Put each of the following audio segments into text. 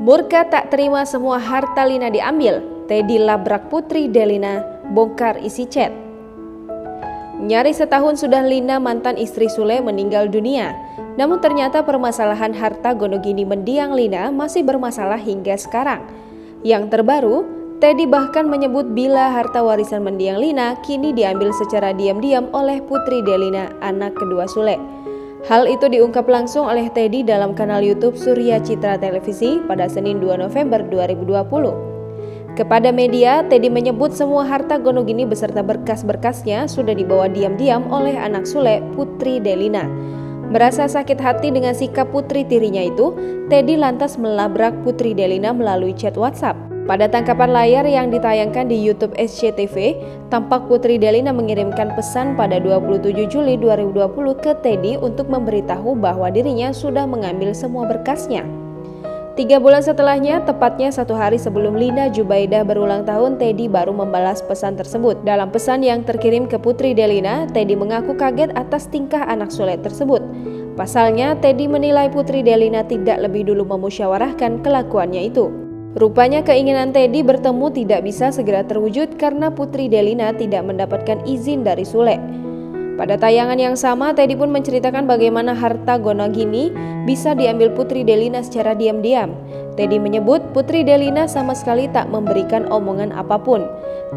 Murka tak terima semua harta Lina diambil, Teddy labrak Putri Delina, bongkar isi chat. Nyaris setahun sudah Lina, mantan istri Sule, meninggal dunia. Namun ternyata permasalahan harta Gonogini mendiang Lina masih bermasalah hingga sekarang. Yang terbaru, Teddy bahkan menyebut bila harta warisan mendiang Lina kini diambil secara diam-diam oleh Putri Delina, anak kedua Sule. Hal itu diungkap langsung oleh Teddy dalam kanal YouTube Surya Citra Televisi pada Senin 2 November 2020. Kepada media, Teddy menyebut semua harta Gonogini beserta berkas-berkasnya sudah dibawa diam-diam oleh anak Sule, Putri Delina. Merasa sakit hati dengan sikap putri tirinya itu, Teddy lantas melabrak Putri Delina melalui chat WhatsApp. Pada tangkapan layar yang ditayangkan di YouTube SCTV, tampak Putri Delina mengirimkan pesan pada 27 Juli 2020 ke Teddy untuk memberitahu bahwa dirinya sudah mengambil semua berkasnya. 3 bulan setelahnya, tepatnya 1 hari sebelum Lina Jubaidah berulang tahun, Teddy baru membalas pesan tersebut. Dalam pesan yang terkirim ke Putri Delina, Teddy mengaku kaget atas tingkah anak Sule tersebut. Pasalnya, Teddy menilai Putri Delina tidak lebih dulu memusyawarahkan kelakuannya itu. Rupanya keinginan Teddy bertemu tidak bisa segera terwujud karena Putri Delina tidak mendapatkan izin dari Sule. Pada tayangan yang sama, Teddy pun menceritakan bagaimana harta Gonogini bisa diambil Putri Delina secara diam-diam. Teddy menyebut Putri Delina sama sekali tak memberikan omongan apapun.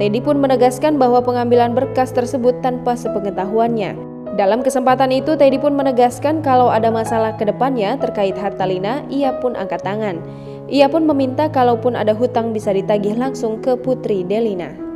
Teddy pun menegaskan bahwa pengambilan berkas tersebut tanpa sepengetahuannya. Dalam kesempatan itu, Teddy pun menegaskan kalau ada masalah ke depannya terkait harta Lina, ia pun angkat tangan. Ia pun meminta kalaupun ada hutang bisa ditagih langsung ke Putri Delina.